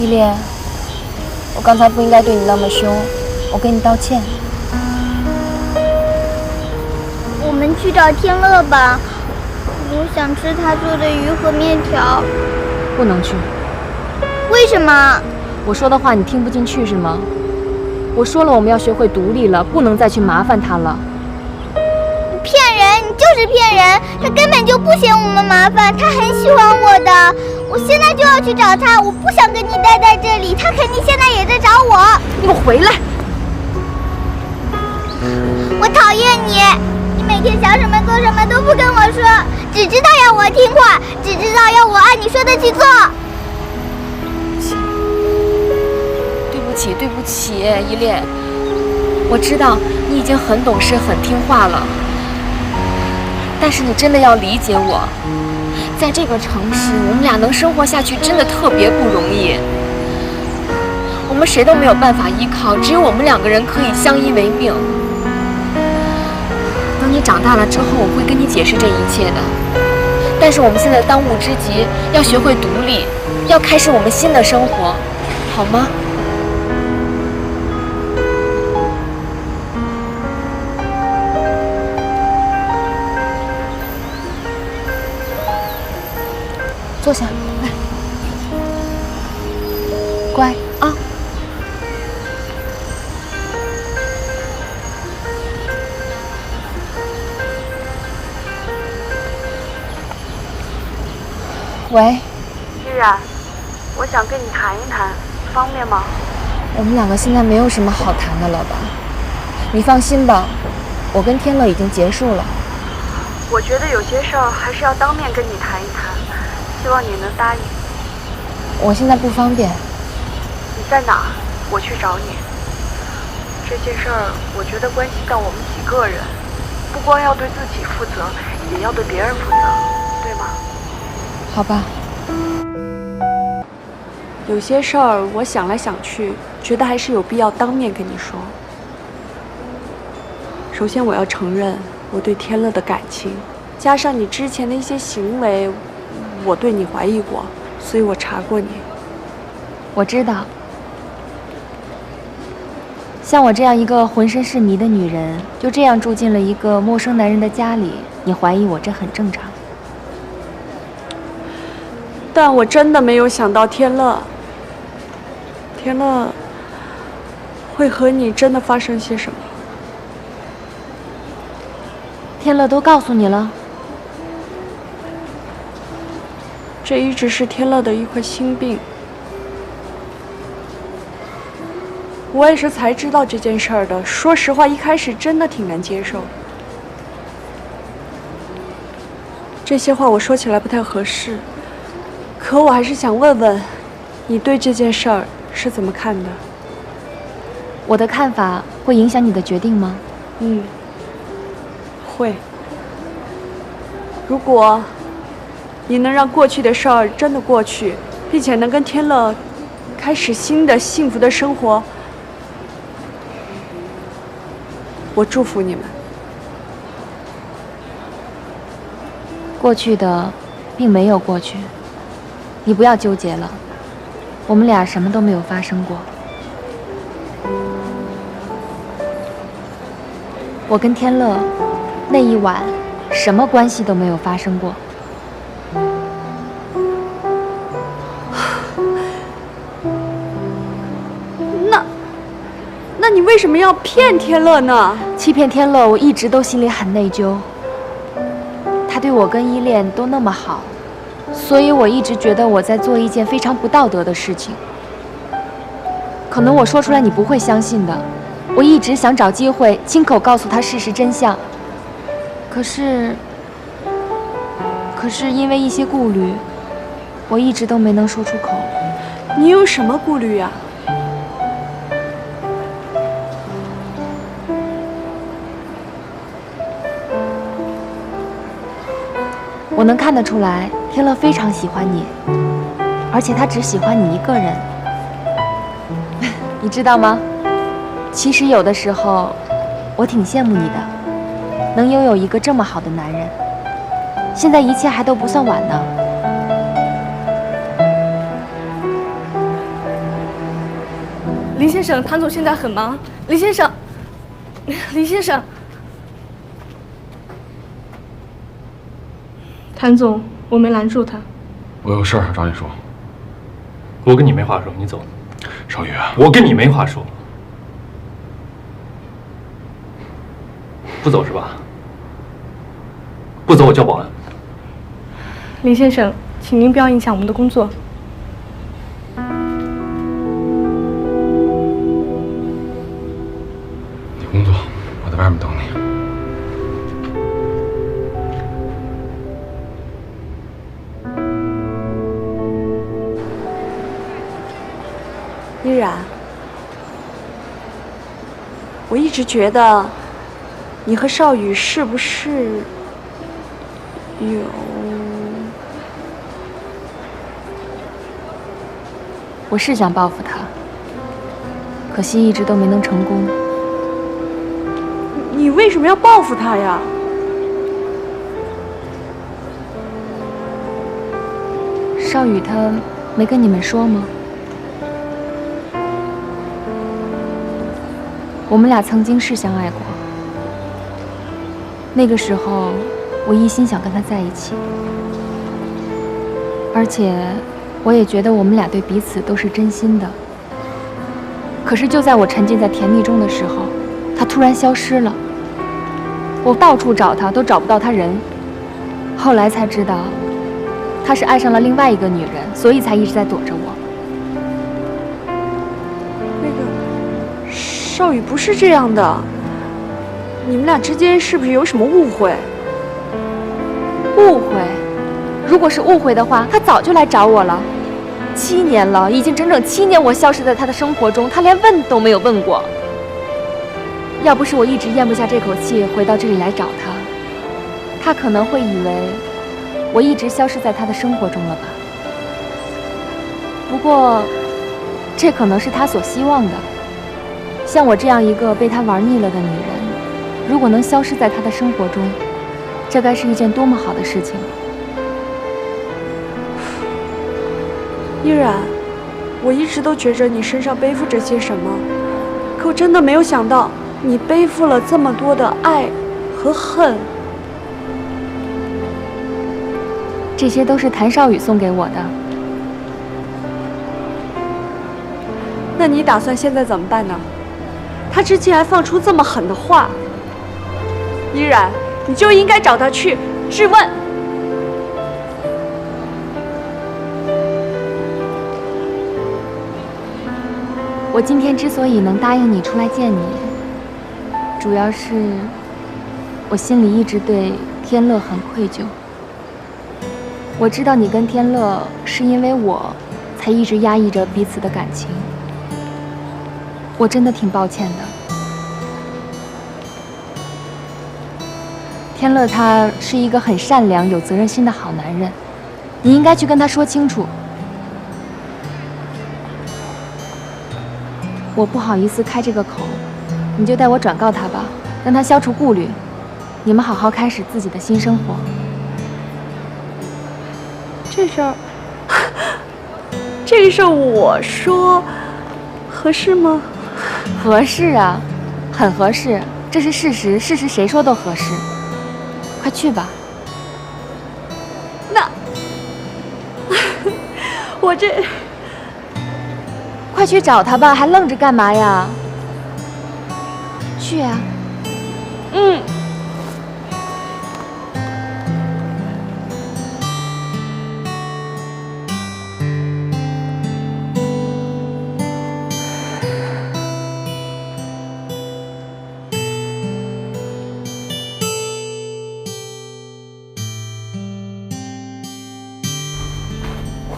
恋，我刚才不应该对你那么凶，我给你道歉。我们去找天乐吧，我想吃他做的鱼和面条。不能去。为什么？我说的话你听不进去是吗？我说了，我们要学会独立了，不能再去麻烦他了。你骗人，你就是骗人！他根本就不嫌我们麻烦，他很喜欢我的。我现在就要去找他，我不想跟你待在这里，他肯定现在也在找我。你给我回来！我讨厌你，你每天想什么做什么都不跟我说，只知道要我听话，只知道要我按你说的去做。对不起，依恋，我知道你已经很懂事、很听话了，但是你真的要理解我，在这个城市，我们俩能生活下去真的特别不容易，我们谁都没有办法依靠，只有我们两个人可以相依为命。等你长大了之后，我会跟你解释这一切的，但是我们现在当务之急要学会独立，要开始我们新的生活，好吗？坐下来，乖啊。喂，依然，我想跟你谈一谈，方便吗？我们两个现在没有什么好谈的了吧？你放心吧，我跟天乐已经结束了。我觉得有些事儿还是要当面跟你谈一谈，希望你能答应。我现在不方便。你在哪儿？我去找你。这件事儿，我觉得关系到我们几个人，不光要对自己负责，也要对别人负责，对吗？好吧。有些事儿，我想来想去，觉得还是有必要当面跟你说。首先，我要承认我对天乐的感情，加上你之前的一些行为，我对你怀疑过，所以我查过你。我知道，像我这样一个浑身是泥的女人，就这样住进了一个陌生男人的家里，你怀疑我，这很正常。但我真的没有想到天乐会和你真的发生些什么。天乐都告诉你了？这一直是天乐的一块心病。我也是才知道这件事儿的。说实话，一开始真的挺难接受。这些话我说起来不太合适，可我还是想问问，你对这件事儿是怎么看的？我的看法会影响你的决定吗？会。如果你能让过去的事儿真的过去，并且能跟天乐开始新的幸福的生活，我祝福你们。过去的并没有过去，你不要纠结了，我们俩什么都没有发生过。我跟天乐那一晚什么关系都没有发生过。那你为什么要骗天乐呢？欺骗天乐，我一直都心里很内疚。他对我跟依恋都那么好，所以我一直觉得我在做一件非常不道德的事情。可能我说出来你不会相信的，我一直想找机会亲口告诉他事实真相。可是因为一些顾虑，我一直都没能说出口。你有什么顾虑呀？我能看得出来，天乐非常喜欢你，而且他只喜欢你一个人。你知道吗？其实有的时候，我挺羡慕你的，能拥有一个这么好的男人。现在一切还都不算晚呢。林先生，谭总现在很忙。林先生，林先生，谭总，我没拦住他。我有事儿找你说。我跟你没话说，你走。少宇，我跟你没话说。不走是吧？不走我叫保安。林先生，请您不要影响我们的工作。你工作，我在外面等你。依然，我一直觉得你和少宇是不是有……我是想报复他，可惜一直都没能成功。你为什么要报复他呀？少宇他没跟你们说吗？我们俩曾经是相爱过，那个时候我一心想跟他在一起，而且我也觉得我们俩对彼此都是真心的。可是就在我沉浸在甜蜜中的时候，他突然消失了，我到处找他都找不到他人，后来才知道他是爱上了另外一个女人，所以才一直在躲着我。少宇不是这样的，你们俩之间是不是有什么误会？误会？如果是误会的话，他早就来找我了。7年了，已经整整7年，我消失在他的生活中，他连问都没有问过。要不是我一直咽不下这口气，回到这里来找他，他可能会以为我一直消失在他的生活中了吧。不过，这可能是他所希望的。像我这样一个被他玩腻了的女人，如果能消失在他的生活中，这该是一件多么好的事情。依然，我一直都觉着你身上背负着些什么，可我真的没有想到你背负了这么多的爱和恨。这些都是谭少宇送给我的。那你打算现在怎么办呢？他之前还放出这么狠的话，依然，你就应该找他去质问。我今天之所以能答应你出来见你，主要是我心里一直对天乐很愧疚。我知道你跟天乐是因为我才一直压抑着彼此的感情，我真的挺抱歉的。天乐他是一个很善良、有责任心的好男人，你应该去跟他说清楚。我不好意思开这个口，你就代我转告他吧，让他消除顾虑，你们好好开始自己的新生活。这个事儿我说合适吗？合适啊，很合适，这是事实，事实谁说都合适。快去吧。那我这……快去找他吧，还愣着干嘛呀？去啊。嗯。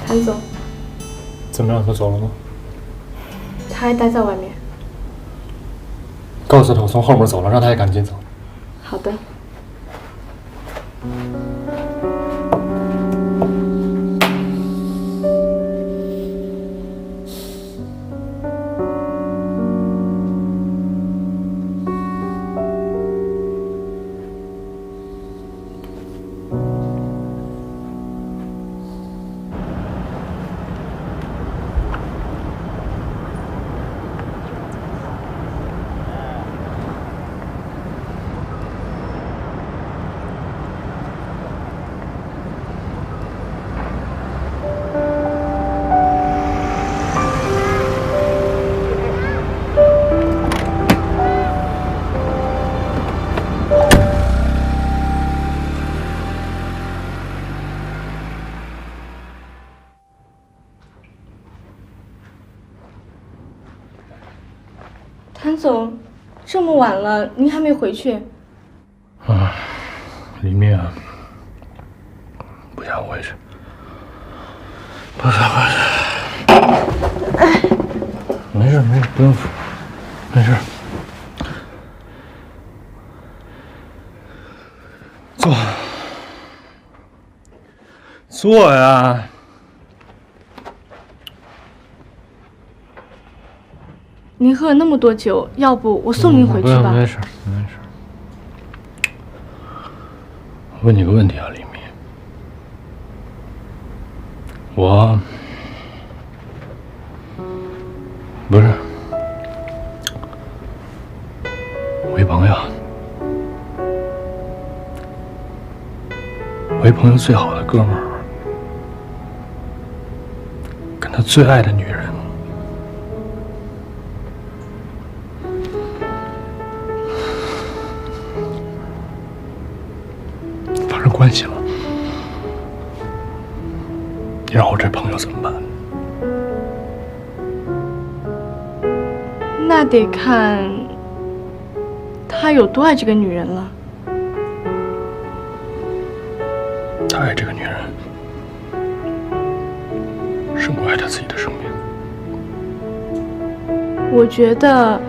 谭总，怎么样？他走了吗？他还待在外面。告诉他我从后门走了，让他也赶紧走。好的。谭总，这么晚了，您还没回去？啊，李密啊，不想回去。不是，没事，不用扶，没事。坐呀。您喝了那么多酒，要不我送您回去吧？没事。我问你个问题啊，李密，我一朋友，我一朋友最好的哥们儿，跟他最爱的女人发生关系了，你让我这朋友怎么办？那得看他有多爱这个女人了。他爱这个女人，胜过爱他自己的生命。我觉得，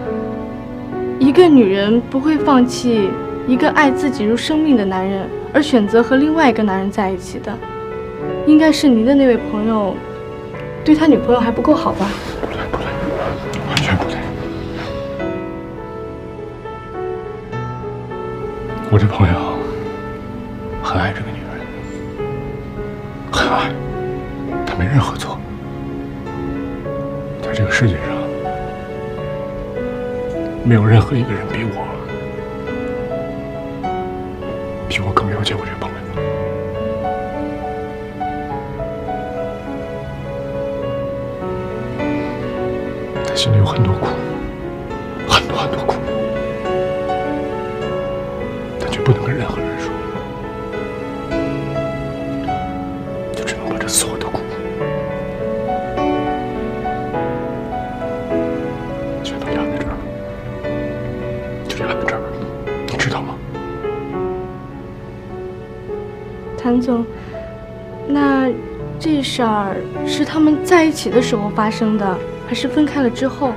一个女人不会放弃一个爱自己如生命的男人，而选择和另外一个男人在一起的，应该是您的那位朋友，对他女朋友还不够好吧？不对，完全不对。我这朋友很爱这个女人，很爱，他没任何错。在这个世界上，没有任何一个人比我更了解我这个朋友。他心里有很多苦，很多苦，但却不能跟任何人说，就只能把这所有的苦全都压在这儿，就压在这儿，你知道吗？谭总，那这事儿是他们在一起的时候发生的，还是分开了之后？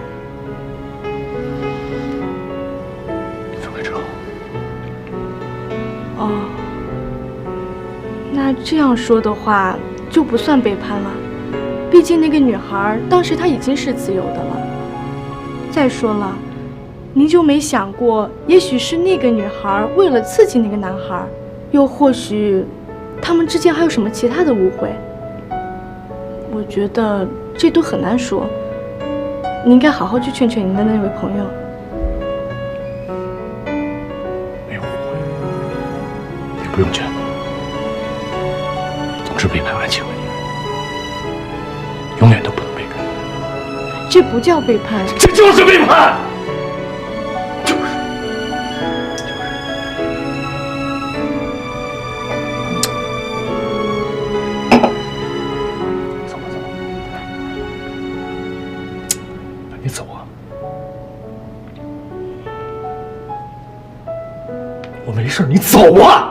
分开之后。哦，那这样说的话就不算背叛了，毕竟那个女孩当时她已经是自由的了。再说了，您就没想过，也许是那个女孩为了刺激那个男孩，又或许他们之间还有什么其他的误会？我觉得这都很难说，你应该好好去劝劝您的那位朋友。没有误会，也不用劝。总之，背叛爱情的女人，永远都不能被原谅。这不叫背叛，这就是背叛。你走啊！我没事，你走啊！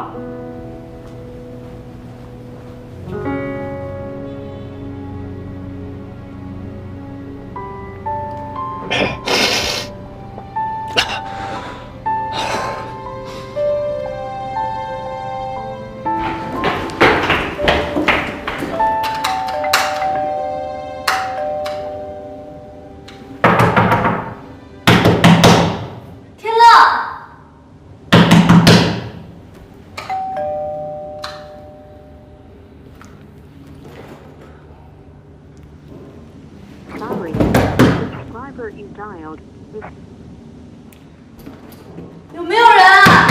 有没有人啊？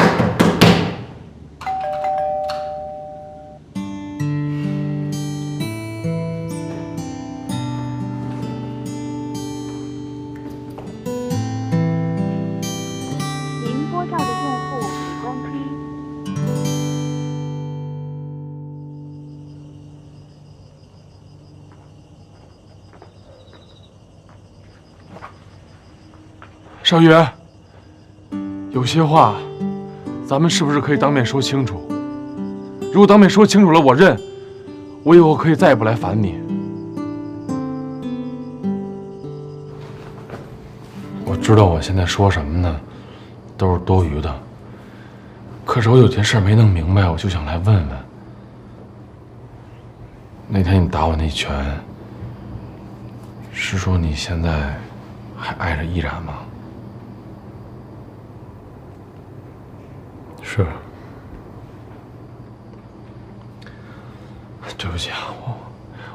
您拨叫的用户已关机。少宇，有些话，咱们是不是可以当面说清楚？如果当面说清楚了，我认，我以后可以再也不来烦你。我知道我现在说什么呢，都是多余的。可是我有件事没弄明白，我就想来问问。那天你打我那拳，是说你现在还爱着依然吗？是。对不起啊，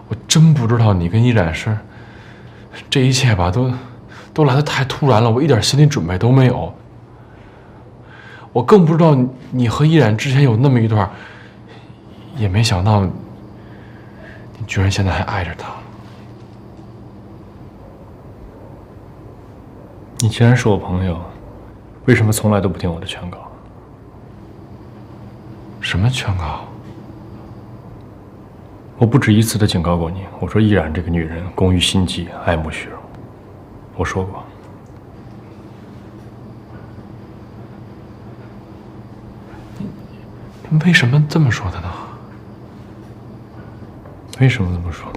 我真不知道你跟依然是这一切吧，都来得太突然了，我一点心理准备都没有。我更不知道你和依然之前有那么一段，也没想到你居然现在还爱着他。你既然是我朋友，为什么从来都不听我的劝告？什么劝告？我不止一次的警告过你，我说依然这个女人工于心计，爱慕虚荣。我说过。你为什么这么说的呢？为什么这么说？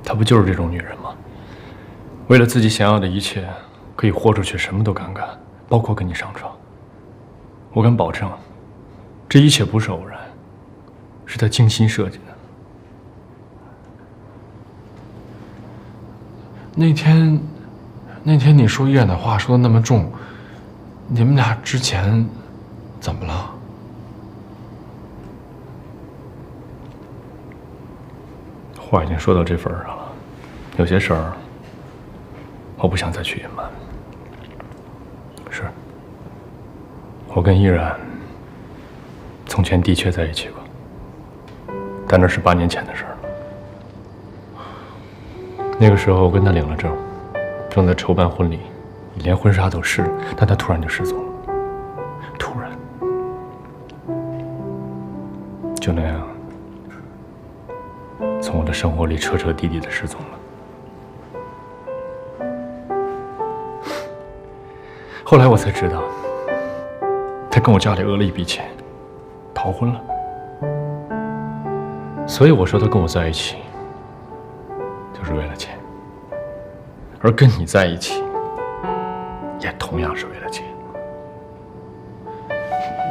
她不就是这种女人吗？为了自己想要的一切，可以豁出去，什么都敢干，包括跟你上床。我敢保证，这一切不是偶然，是她精心设计的。那天你说依然的话说的那么重，你们俩之前怎么了？话已经说到这份上了，有些事儿我不想再去隐瞒。是，我跟依然从前的确在一起过，但那是8年前的事儿了。那个时候我跟他领了证，正在筹办婚礼，连婚纱都是，但他突然就失踪了，突然，就那样，从我的生活里彻彻底底的失踪了。后来我才知道，他跟我家里讹了一笔钱，逃婚了。所以我说他跟我在一起，就是为了钱，而跟你在一起，也同样是为了钱。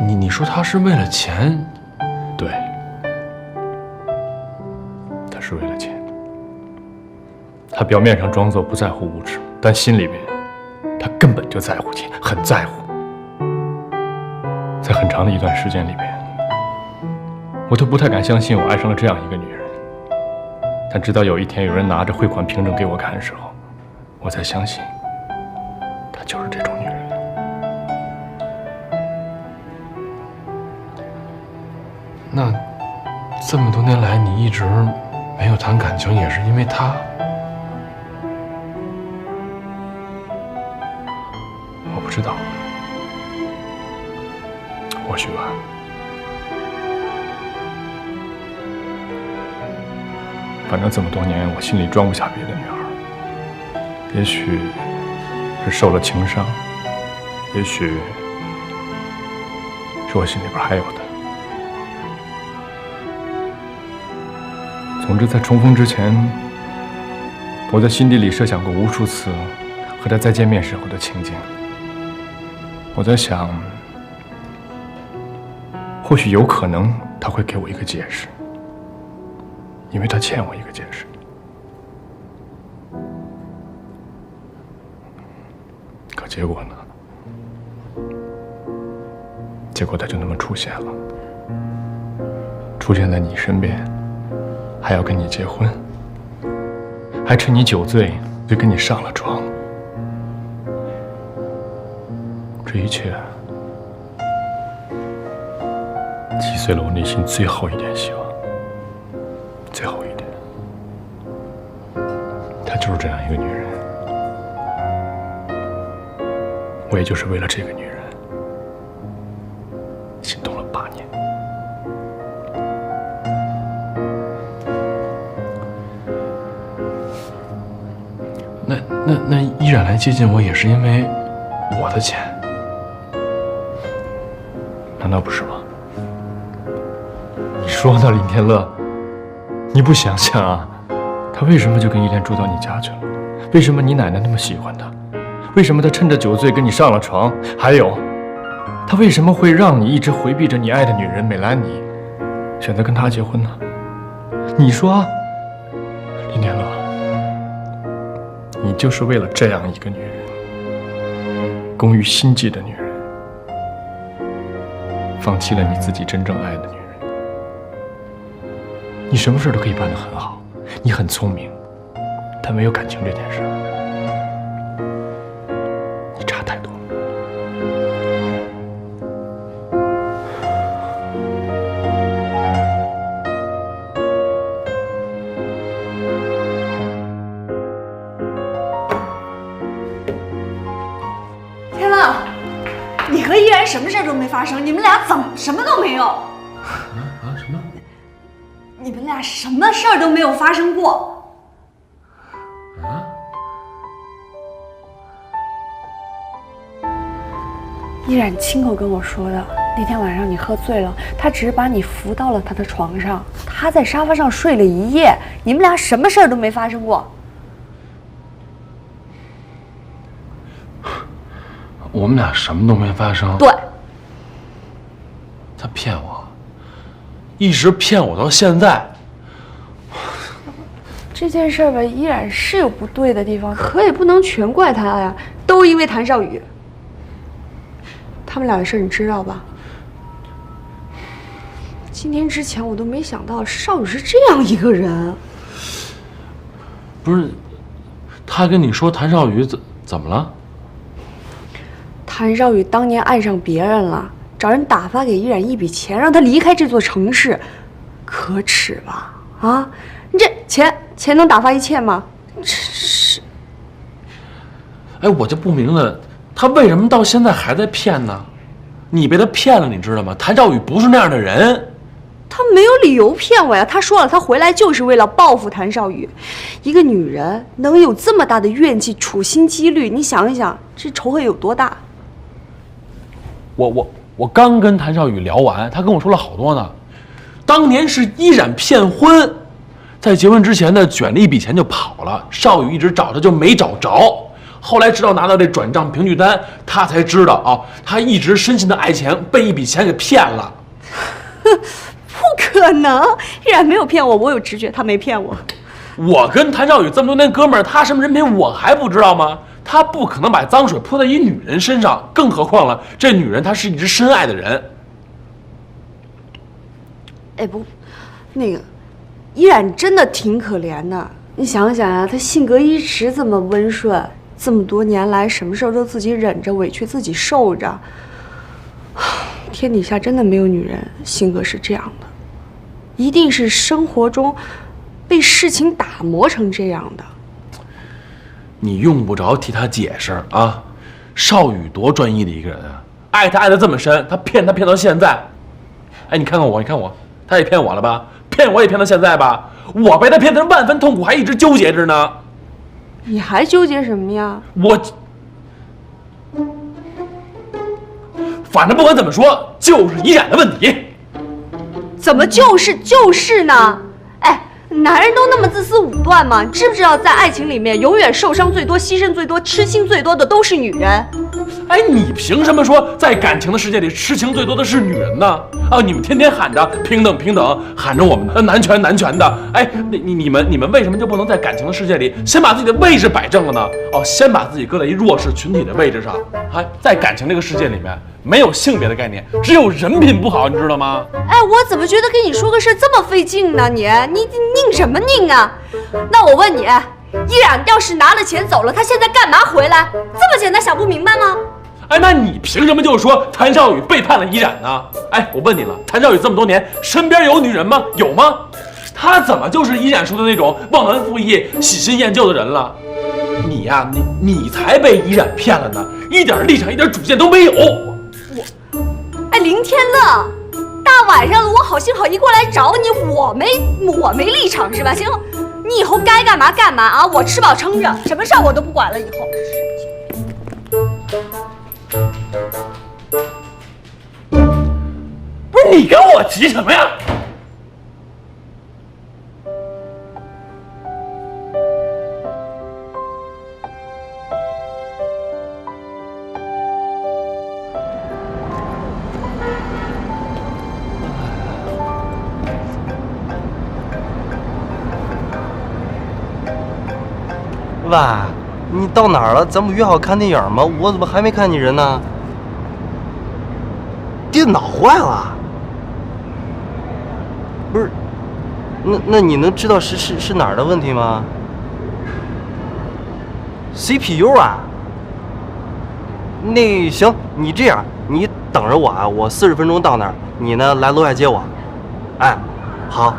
你说他是为了钱？对，他是为了钱。他表面上装作不在乎物质，但心里面，他根本就在乎钱，很在乎。在很长的一段时间里边，我都不太敢相信我爱上了这样一个女人。但直到有一天有人拿着汇款凭证给我看的时候，我才相信，她就是这种女人。那这么多年来，你一直没有谈感情，也是因为她？我不知道，或许吧。反正这么多年，我心里装不下别的女孩。也许是受了情伤，也许是我心里边还有的。总之，在重逢之前，我在心底里设想过无数次和他再见面时候的情景。我在想，或许有可能他会给我一个解释，因为他欠我一个解释。可结果呢？结果他就那么出现了，出现在你身边，还要跟你结婚，还趁你酒醉就跟你上了床。这一切击碎了我内心最后一点希望，最后一点。她就是这样一个女人，我也就是为了这个女人心动了8年。那依然来接近我，也是因为我的钱，难道不是吗？你说呢，林天乐？你不想想啊，他为什么就跟依莲住到你家去了？为什么你奶奶那么喜欢他？为什么他趁着酒醉跟你上了床？还有，他为什么会让你一直回避着你爱的女人美兰妮，选择跟他结婚呢？你说啊，林天乐，你就是为了这样一个女人，工于心计的女人，放弃了你自己真正爱的女人。你什么事都可以办得很好，你很聪明，但没有感情这件事，你差太多了。天乐，你和依然什么事都没发生，你们俩怎么什么都没有？什么？你们俩什么事儿都没有发生过。依然亲口跟我说的，那天晚上你喝醉了，他只是把你扶到了他的床上，他在沙发上睡了一夜，你们俩什么事儿都没发生过。我们俩什么都没发生。对，他骗我，一直骗我到现在。这件事儿吧，依然是有不对的地方，可也不能全怪他呀，都因为谭少宇。他们俩的事你知道吧？今天之前我都没想到少宇是这样一个人。不是，他跟你说谭少宇怎么了？谭少宇当年爱上别人了，找人打发给依然一笔钱，让他离开这座城市，可耻吧？啊，你这钱能打发一切吗？是。哎，我就不明白，他为什么到现在还在骗呢？你被他骗了，你知道吗？谭少宇不是那样的人。他没有理由骗我呀！他说了，他回来就是为了报复谭少宇。一个女人能有这么大的怨气，处心积虑，你想一想，这仇恨有多大？我刚跟谭少宇聊完，他跟我说了好多呢。当年是依然骗婚，在结婚之前呢，卷了一笔钱就跑了。少宇一直找他就没找着，后来直到拿到这转账凭据单，他才知道啊，他一直深信的爱钱被一笔钱给骗了。不可能，依然没有骗我，我有直觉，他没骗我。我跟谭少宇这么多年哥们儿，他什么人品我还不知道吗？他不可能把脏水泼在一女人身上，更何况了，这女人她是一直深爱的人。哎不，那个依然真的挺可怜的。你想想啊，他性格一直这么温顺，这么多年来什么事都自己忍着，委屈自己受着。天底下真的没有女人性格是这样的，一定是生活中被事情打磨成这样的。你用不着替他解释啊，少宇多专一的一个人啊，爱他爱得这么深，他骗到现在。哎，你看看我，他也骗我了吧？骗我也骗到现在吧？我被他骗得万分痛苦，还一直纠结着呢。你还纠结什么呀？反正不管怎么说，就是依然的问题。怎么就是呢？哎，男人都那么自私武断吗？你知不知道，在爱情里面，永远受伤最多、牺牲最多、痴心最多的都是女人？哎，你凭什么说在感情的世界里痴情最多的是女人呢？啊，你们天天喊着平等平等，喊着我们的男权男权的。哎，你们为什么就不能在感情的世界里先把自己的位置摆正了呢？哦，先把自己搁在一弱势群体的位置上。哎，在感情这个世界里面，没有性别的概念，只有人品不好，你知道吗？哎，我怎么觉得跟你说个事这么费劲呢？你拧什么拧啊？那我问你，依然要是拿了钱走了，他现在干嘛回来？这么简单想不明白吗？哎，那你凭什么就说谭少宇背叛了依然呢？哎，我问你了，谭少宇这么多年身边有女人吗？有吗？他怎么就是依然说的那种忘恩负义、喜新厌旧的人了？你呀，你才被依然骗了呢，一点立场、一点主见都没有。哎，林天乐，大晚上的我好心好意过来找你，我没立场是吧？行，你以后该干嘛干嘛啊！我吃饱撑着，什么事儿我都不管了。以后。不是你跟我急什么呀？喂，你到哪儿了？咱不约好看电影吗？我怎么还没看你人呢？电脑坏了？不是，那你能知道是哪儿的问题吗 ？CPU 啊？那行，你这样，你等着我啊，我40分钟到那儿，你呢来楼下接我。哎，好。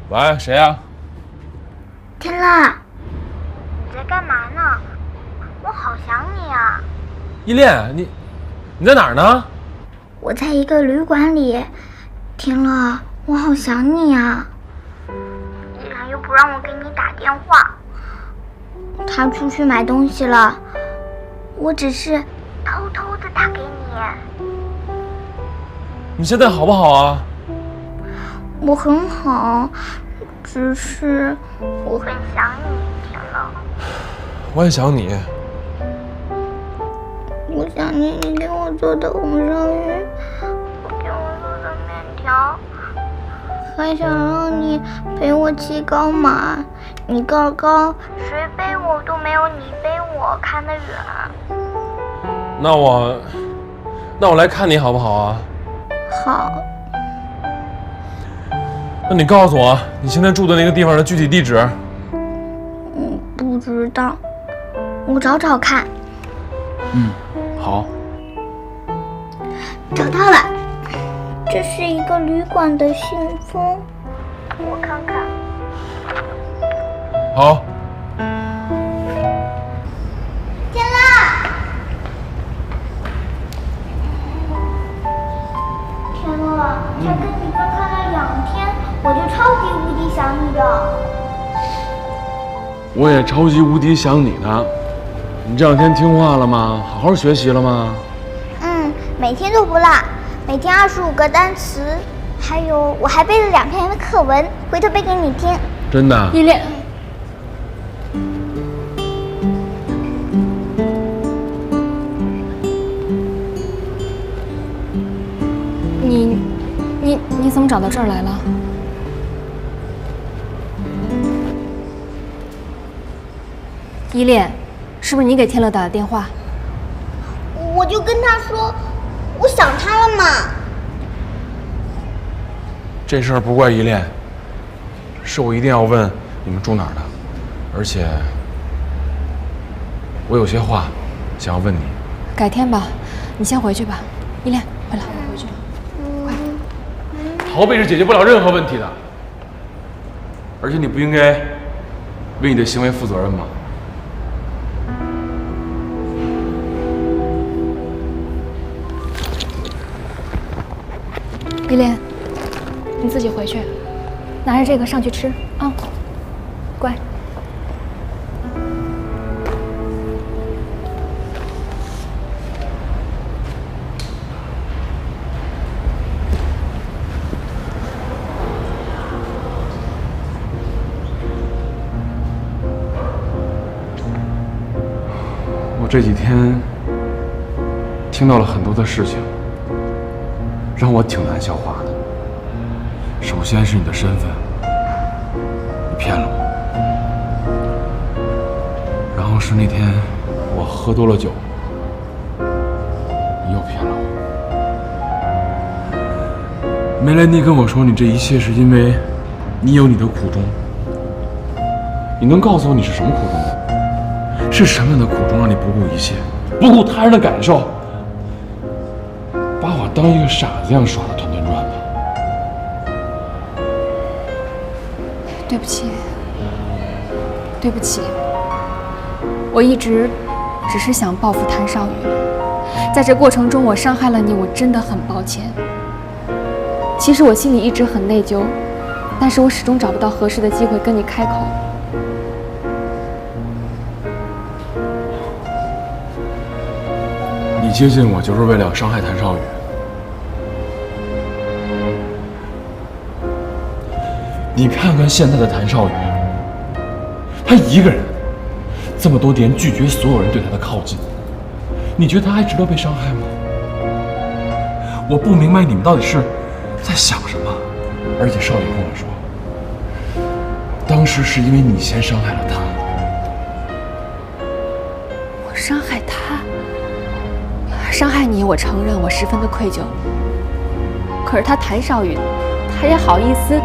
喂，谁呀？天乐，你在干嘛呢？我好想你啊！依恋，你在哪儿呢？我在一个旅馆里。天乐，我好想你啊！依然又不让我给你打电话，他出去买东西了，我只是偷偷的打给你。你现在好不好啊？我很好，只是我很想你，天乐。我也想你。我想念你给我做的红烧鱼，给我做的面条，还想让你陪我骑高马。你个高，谁背我都没有你背我看得远。那我来看你好不好啊？好。那你告诉我你现在住的那个地方的具体地址。不知道，我找找看。好。找到了，这是一个旅馆的信封，我看看。好。天乐，天乐，才跟你分开了2天，我就超级无敌想你的。我也超级无敌想你呢。你这2天听话了吗？好好学习了吗？每天都不落，每天25个单词，还有我还背了2篇的课文，回头背给你听。真的？依恋，你怎么找到这儿来了？依恋，是不是你给天乐打的电话？我就跟他说，我想他了嘛。这事儿不怪依恋，是我一定要问你们住哪儿的，而且我有些话想要问你。改天吧，你先回去吧。依恋，回来，我回去了。逃避是解决不了任何问题的，而且你不应该为你的行为负责任吗？依恋，你自己回去，拿着这个上去吃啊，乖。我这几天听到了很多的事情，让我挺难消化的。首先是你的身份，你骗了我；然后是那天我喝多了酒，你又骗了我。梅兰妮跟我说，你这一切是因为你有你的苦衷，你能告诉我你是什么苦衷吗？是什么样的苦衷让你不顾一切，不顾他人的感受，把我当一个傻子一样耍得团团转吗？对不起，对不起，我一直只是想报复谭少宇，在这过程中我伤害了你，我真的很抱歉。其实我心里一直很内疚，但是我始终找不到合适的机会跟你开口。你接近我就是为了要伤害谭少宇。你看看现在的谭少宇，他一个人这么多年拒绝所有人对他的靠近，你觉得他还值得被伤害吗？我不明白你们到底是在想什么。而且少宇跟我说，当时是因为你先伤害了他。我伤害他，伤害你，我承认，我十分的愧疚。可是他谭少宇，他也好意思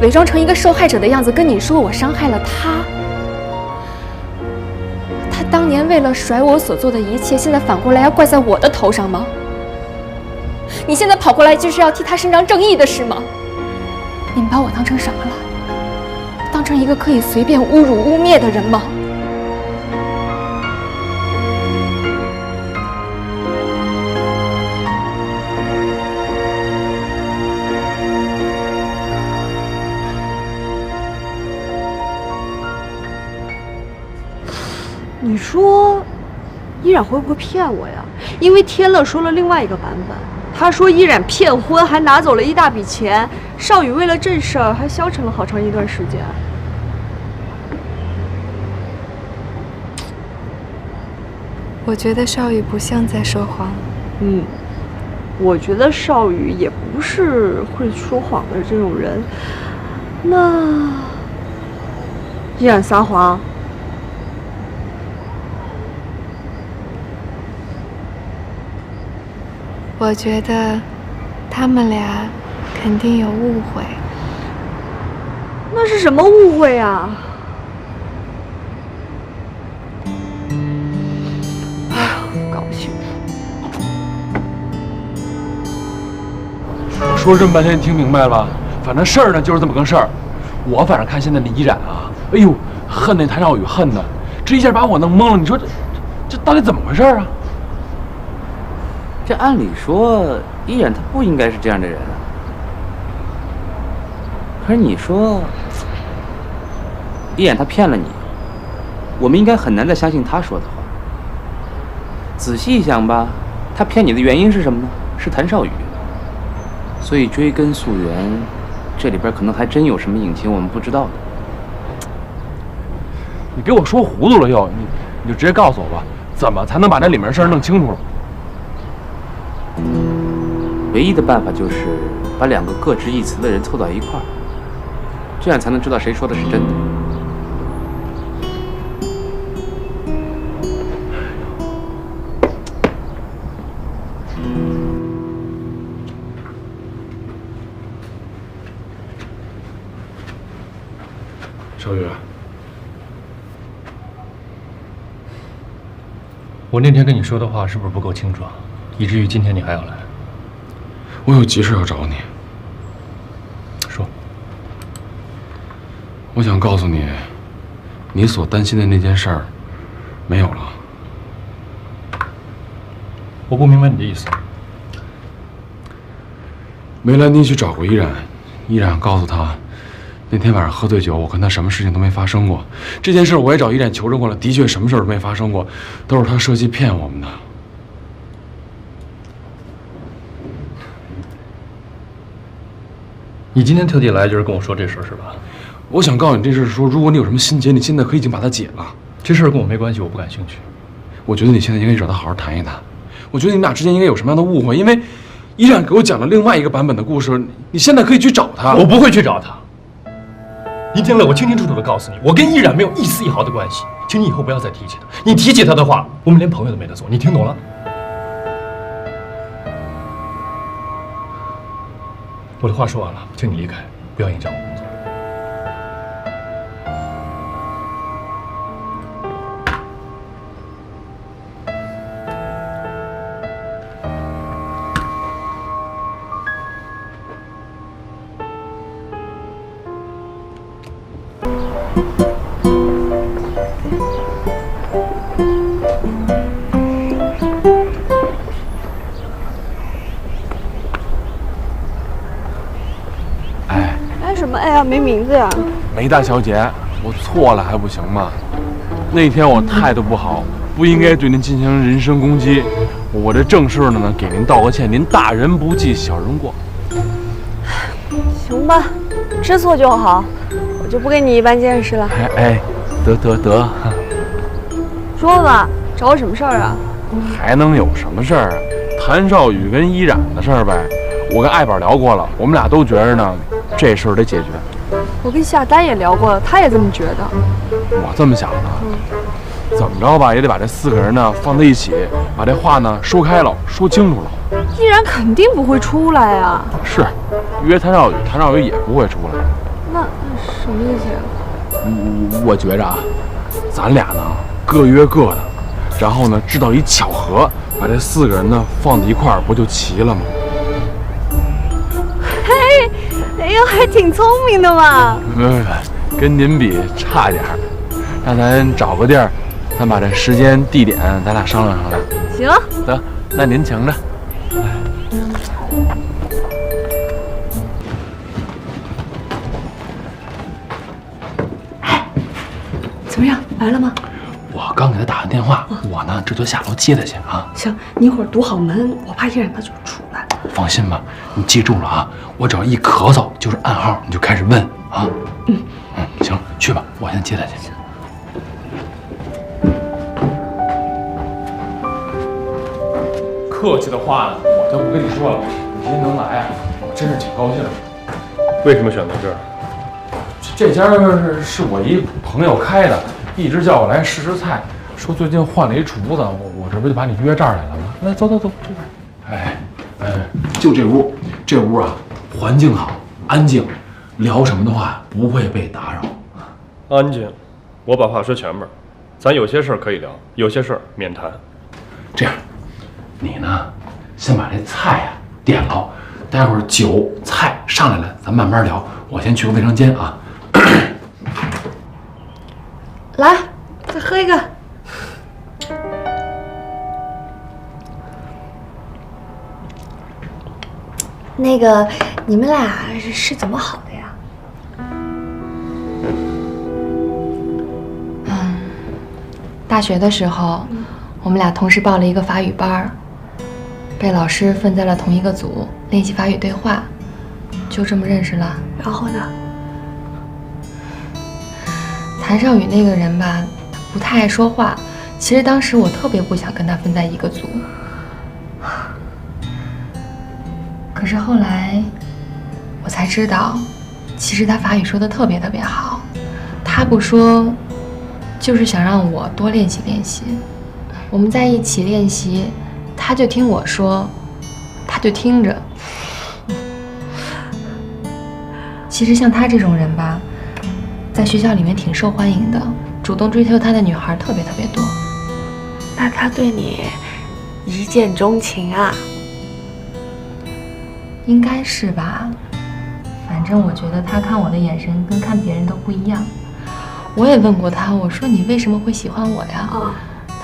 伪装成一个受害者的样子跟你说我伤害了他。他当年为了甩我所做的一切，现在反过来要怪在我的头上吗？你现在跑过来就是要替他伸张正义的是吗？你们把我当成什么了？当成一个可以随便侮辱污蔑的人吗？你说，依然会不会骗我呀？因为天乐说了另外一个版本，他说依然骗婚，还拿走了一大笔钱。少宇为了这事儿还消沉了好长一段时间。我觉得少宇不像在说谎。我觉得少宇也不是会说谎的这种人。那依然撒谎？我觉得他们俩肯定有误会。那是什么误会啊？哎呀，搞不清楚。我说这么半天，你听明白了？反正事儿呢就是这么个事儿。我反正看现在的依然啊，哎呦，恨那谭少宇恨的，这一下把我弄懵了。你说这到底怎么回事啊？这按理说，依然他不应该是这样的人啊。可是你说，依然他骗了你，我们应该很难再相信他说的话。仔细一想吧，他骗你的原因是什么呢？是谭少宇。所以追根溯源，这里边可能还真有什么隐情我们不知道的。你给我说糊涂了又，你就直接告诉我吧，怎么才能把这里面事儿弄清楚了？唯一的办法就是把两个各执一词的人凑到一块儿，这样才能知道谁说的是真的。小雨，我那天跟你说的话是不是不够清楚啊？以至于今天你还要来？我有急事要找你。说。我想告诉你，你所担心的那件事儿没有了。我不明白你的意思。梅兰妮去找过依然，依然告诉他，那天晚上喝醉酒，我跟他什么事情都没发生过。这件事我也找依然求证过了，的确什么事儿都没发生过，都是他设计骗我们的。你今天特地来就是跟我说这事儿是吧？我想告诉你这事，说如果你有什么心结，你现在可以已经把它解了。这事儿跟我没关系，我不感兴趣。我觉得你现在应该找他好好谈一谈。我觉得你们俩之间应该有什么样的误会，因为依然给我讲了另外一个版本的故事，你现在可以去找他。我不会去找他。林天乐，我清清楚楚的告诉你，我跟依然没有一丝一毫的关系，请你以后不要再提起他。你提起他的话，我们连朋友都没得做。你听懂了？我的话说完了，请你离开，不要影响我工作。名字呀？梅大小姐，我错了还不行吗？那天我态度不好，不应该对您进行人身攻击。我这正式的呢，给您道个歉，您大人不计小人过。行吧，知错就好，我就不跟你一般见识了。哎，得，说吧，找我什么事儿啊？还能有什么事儿啊？谭少宇跟依然的事儿呗。我跟艾宝聊过了，我们俩都觉着呢，这事儿得解决。我跟夏丹也聊过了，他也这么觉得。我这么想的，怎么着吧，也得把这4个人呢放在一起，把这话呢说开了，说清楚了。依然肯定不会出来啊。是，约谭少宇，谭少宇也不会出来。那什么意思呀？我觉着啊，咱俩呢各约各的，然后呢制造一巧合，把这4个人呢放在一块儿，不就齐了吗？嘿，哎呦，还挺聪明的嘛。跟您比差点儿。那咱找个地儿，咱把这时间地点咱俩商量商量。行，得，那您请着。怎么样，来了吗？我刚给他打完电话，我呢这就下楼接他去啊。行，你一会儿堵好门，我怕依然他就出来。放心吧，你记住了啊，我只要一咳嗽就是暗号，你就开始问啊。行，去吧，我先接他去。客气的话呢，我就不跟你说了。你今天能来啊，我真是挺高兴的。为什么选择这儿？这家是我一朋友开的，一直叫我来试试菜，说最近换了一厨子，我这不就把你约这儿来了吗？来，走，这边。就这屋，这屋啊，环境好，安静，聊什么的话不会被打扰。安静，我把话说前面，咱有些事儿可以聊，有些事儿免谈。这样，你呢，先把这菜啊点了，待会儿酒菜上来了，咱慢慢聊。我先去个卫生间啊。来，再喝一个。那个，你们俩是怎么好的呀？大学的时候，我们俩同时报了一个法语班，被老师分在了同一个组，练习法语对话，就这么认识了。然后呢？谭少宇那个人吧，他不太爱说话。其实当时我特别不想跟他分在一个组，可是后来我才知道，其实他法语说的特别好。他不说，就是想让我多练习练习。我们在一起练习，他就听我说，他就听着。其实像他这种人吧，在学校里面挺受欢迎的，主动追求他的女孩特别多。那他对你一见钟情啊？应该是吧，反正我觉得他看我的眼神跟看别人都不一样。我也问过他，我说你为什么会喜欢我呀？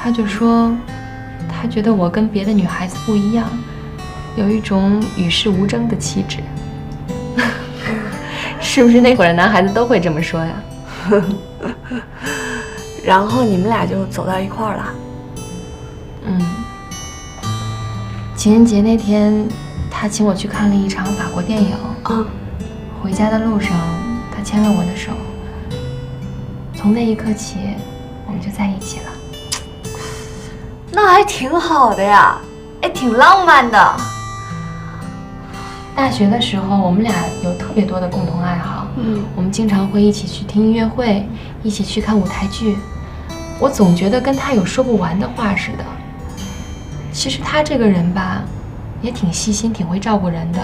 他就说，他觉得我跟别的女孩子不一样，有一种与世无争的气质。是不是那会儿的男孩子都会这么说呀？然后你们俩就走到一块儿了。情人节那天，他请我去看了一场法国电影。回家的路上，他牵了我的手。从那一刻起，我们就在一起了。那还挺好的呀，哎，挺浪漫的。大学的时候，我们俩有特别多的共同爱好。我们经常会一起去听音乐会，一起去看舞台剧。我总觉得跟他有说不完的话似的。其实他这个人吧，也挺细心，挺会照顾人的。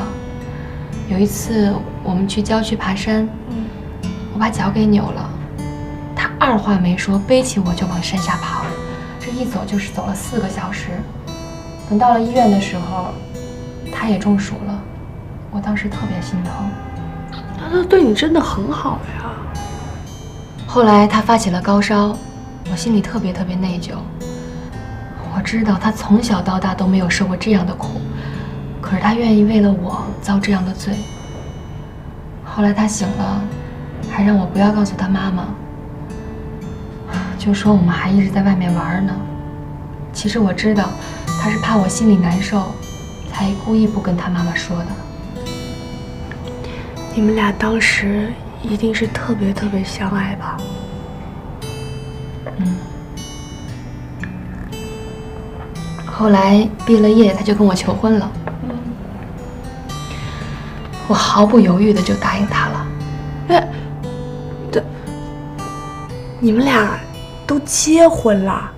有一次我们去郊区爬山，我把脚给扭了，他二话没说，背起我就往山下跑，这一走就是走了4个小时。等到了医院的时候，他也中暑了，我当时特别心疼。那他对你真的很好呀。后来他发起了高烧，我心里特别内疚。我知道他从小到大都没有受过这样的苦，可是他愿意为了我遭这样的罪。后来他醒了，让我不要告诉他妈妈，就说我们还一直在外面玩呢。其实我知道，他是怕我心里难受，才故意不跟他妈妈说的。你们俩当时一定是特别特别相爱吧？后来毕了业，他就跟我求婚了。我毫不犹豫的就答应他了。你们俩都结婚了？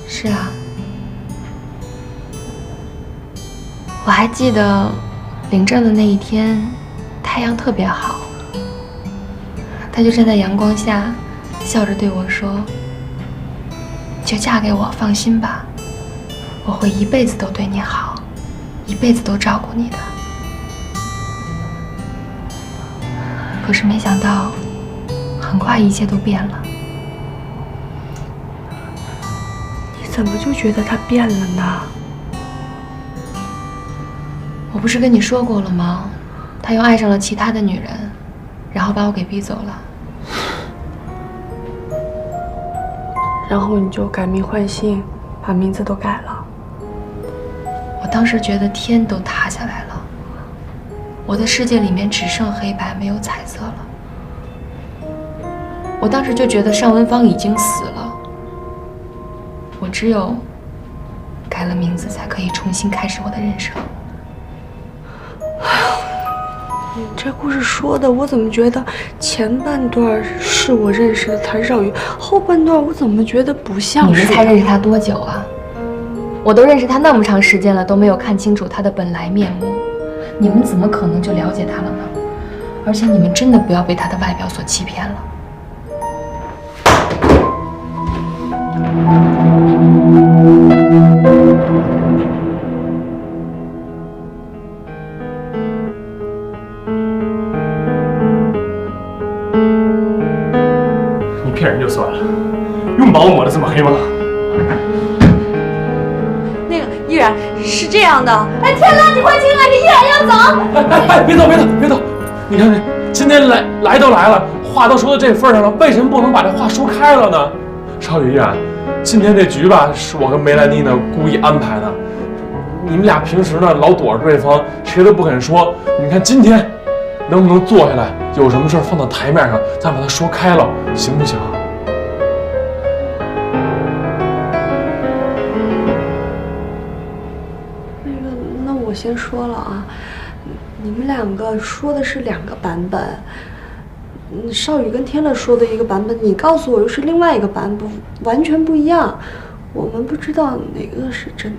是啊，我还记得领证的那一天，太阳特别好，他就站在阳光下，笑着对我说：“就嫁给我，放心吧，我会一辈子都对你好，一辈子都照顾你的。”可是没想到，很快一切都变了。你怎么就觉得他变了呢？我不是跟你说过了吗？他又爱上了其他的女人，然后把我给逼走了。然后你就改名换姓，把名字都改了。我当时觉得天都塌下来了，我的世界里面只剩黑白，没有彩色了。我当时就觉得尚文芳已经死了，我只有改了名字，才可以重新开始我的人生。你这故事说的，我怎么觉得前半段是我认识的谭少宇，后半段我怎么觉得不像是？你们才认识他多久啊？我都认识他那么长时间了，都没有看清楚他的本来面目，你们怎么可能就了解他了呢？而且你们真的不要被他的外表所欺骗了。你骗人就算了，用把我抹得这么黑吗？那个依然是这样的，哎，天蓝，你快进来，你依然要走。哎，别走！你看，今天来都来了，话都说到这份上了，为什么不能把这话说开了呢？少宇依然，今天这局吧，是我跟梅兰妮呢故意安排的。你们俩平时呢老躲着对方，谁都不肯说。你看今天能不能坐下来，有什么事放到台面上，咱把它说开了，行不行？那我先说了啊，你们两个说的是两个版本。少宇跟天乐说的一个版本，你告诉我又是另外一个版本，完全不一样。我们不知道哪个是真的。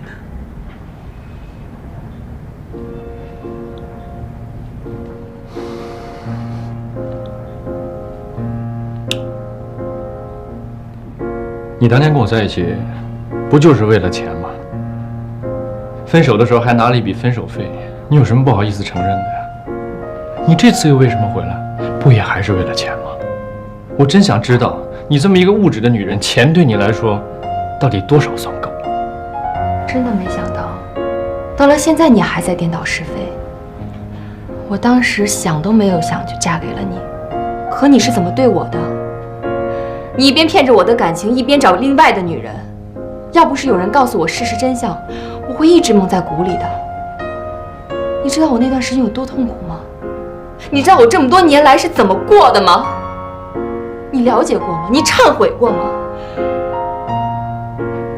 你当年跟我在一起，不就是为了钱吗？分手的时候还拿了一笔分手费，你有什么不好意思承认的呀？你这次又为什么回来？不也还是为了钱吗？我真想知道，你这么一个物质的女人，钱对你来说，到底多少算够？真的没想到，到了现在你还在颠倒是非。我当时想都没有想就嫁给了你，可你是怎么对我的？你一边骗着我的感情，一边找另外的女人。要不是有人告诉我事实真相，我会一直蒙在鼓里的。你知道我那段时间有多痛苦吗？你知道我这么多年来是怎么过的吗？你了解过吗？你忏悔过吗？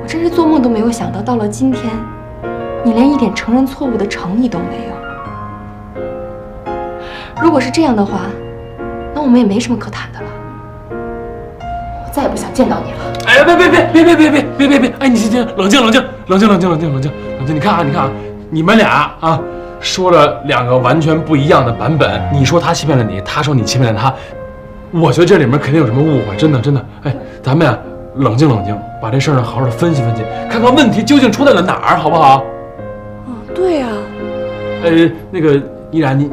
我真是做梦都没有想到，到了今天，你连一点承认错误的诚意都没有。如果是这样的话，那我们也没什么可谈的了。我再也不想见到你了。哎，别！哎，你先冷静！你看啊，你们俩啊，说了两个完全不一样的版本。你说他欺骗了你，他说你欺骗了他。我觉得这里面肯定有什么误会，真的。哎，咱们呀，冷静，把这事儿呢好好的分析，看看问题究竟出在了哪儿，好不好？对呀。那个依然，你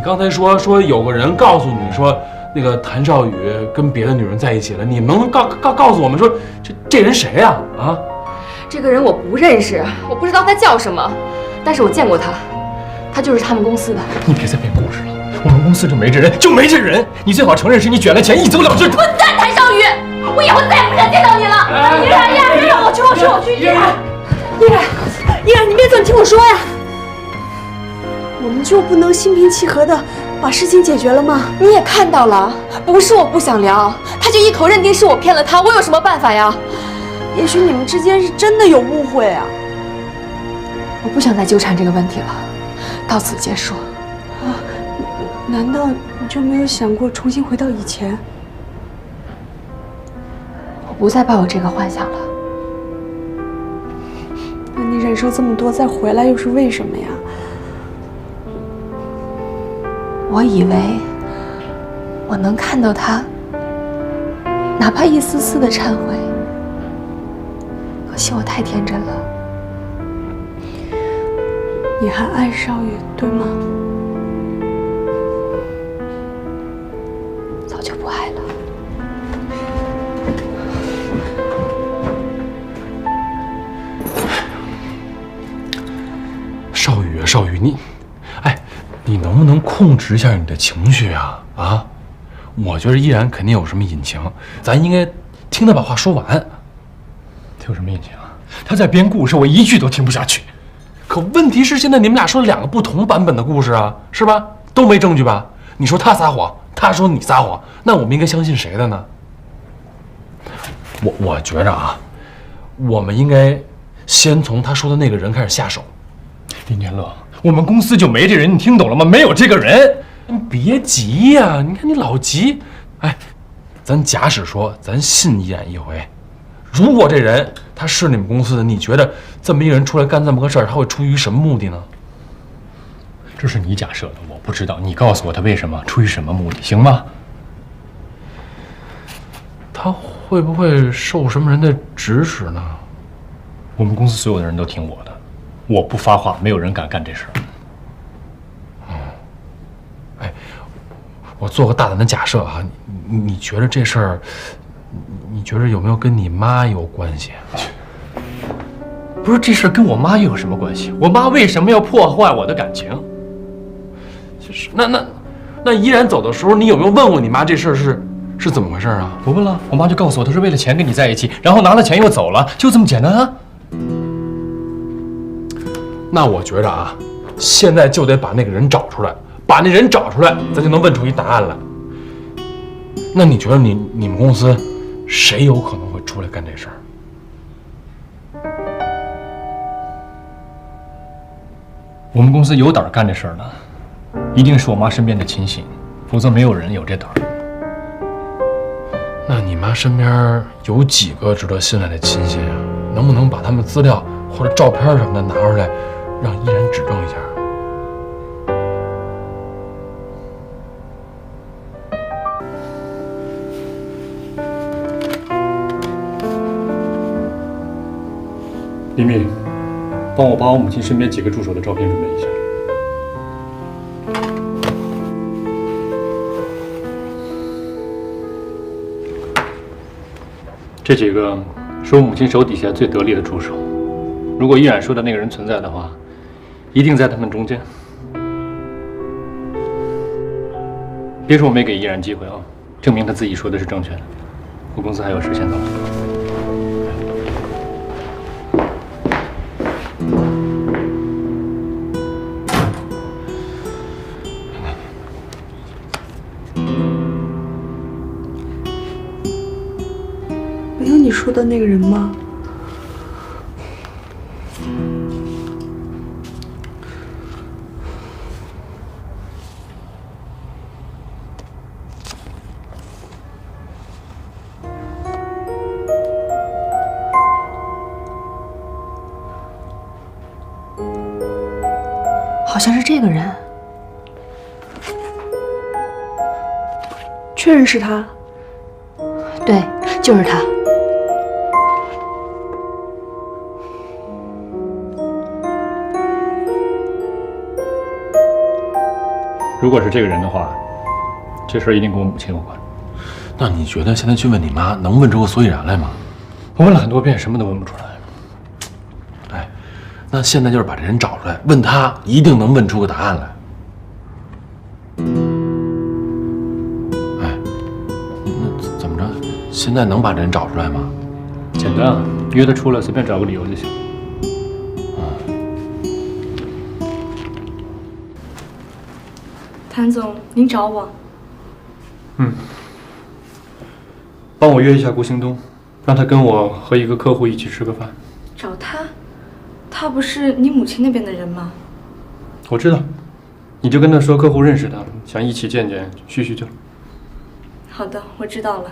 刚才说有个人告诉你说，那个谭少宇跟别的女人在一起了，你能告诉我们说这人谁呀？啊？这个人我不认识，我不知道他叫什么，但是我见过他，他就是他们公司的。你别再编故事了，我们公司就没这人，就没这人。你最好承认是你卷了钱，一走了之。混蛋谭少宇，我以后再也不想见到你了。依然，我去，依然，你别走，你听我说呀。我们就不能心平气和的把事情解决了吗？你也看到了，不是我不想聊，他就一口认定是我骗了他，我有什么办法呀？也许你们之间是真的有误会啊。我不想再纠缠这个问题了，到此结束。难道你就没有想过重新回到以前？我不再抱有这个幻想了。那你忍受这么多再回来又是为什么呀？我以为我能看到他，哪怕一丝丝的忏悔。可惜我太天真了。你还爱少宇，对吗？早就不爱了。少宇，你能不能控制一下你的情绪啊？啊，我觉得依然肯定有什么隐情，咱应该听他把话说完。他有什么隐情啊？他在编故事，我一句都听不下去。可问题是，现在你们俩说了2个不同版本的故事啊，是吧？都没证据吧？你说他撒谎，他说你撒谎，那我们应该相信谁的呢？我觉着啊，我们应该先从他说的那个人开始下手。林天乐，我们公司就没这人，你听懂了吗？没有这个人。你别急呀，你看你老急。咱假使说咱信依然一回，如果这人他是你们公司的，你觉得这么一个人出来干这么个事儿，他会出于什么目的呢？这是你假设的，我不知道。你告诉我他为什么，出于什么目的，行吗？他会不会受什么人的指使呢？我们公司所有的人都听我的，我不发话，没有人敢干这事儿。我做个大胆的假设啊，你觉得这事儿，你觉得有没有跟你妈有关系？不是，这事儿跟我妈又有什么关系？我妈为什么要破坏我的感情？就是那依然走的时候，你有没有问过你妈这事儿是怎么回事啊？我问了，我妈就告诉我，她是为了钱跟你在一起，然后拿了钱又走了，就这么简单啊。那我觉着啊，现在就得把那个人找出来。把那人找出来，咱就能问出一答案来。那你觉得你们公司谁有可能会出来干这事儿？我们公司有胆干这事儿的，一定是我妈身边的亲信，否则没有人有这胆。那你妈身边有几个值得信赖的亲信啊？能不能把他们资料或者照片什么的拿出来，让依然指证一下？李敏，帮我把我母亲身边几个助手的照片准备一下。这几个是我母亲手底下最得力的助手，如果依然说的那个人存在的话，一定在他们中间。别说我没给依然机会啊，证明他自己说的是正确的。我公司还有事先走了。没有你说的那个人吗？好像是这个人。确认是他。对，就是他。如果是这个人的话，这事儿一定跟我母亲有关。那你觉得现在去问你妈，能问出个所以然来吗？我问了很多遍，什么都问不出来。那现在就是把这人找出来，问他，一定能问出个答案来。现在能把人找出来吗？简单啊，约他出来，随便找个理由就行。谭总，您找我？帮我约一下顾兴东，让他跟我和一个客户一起吃个饭。找他？他不是你母亲那边的人吗？我知道，你就跟他说客户认识他，想一起见见叙叙旧。好的，我知道了。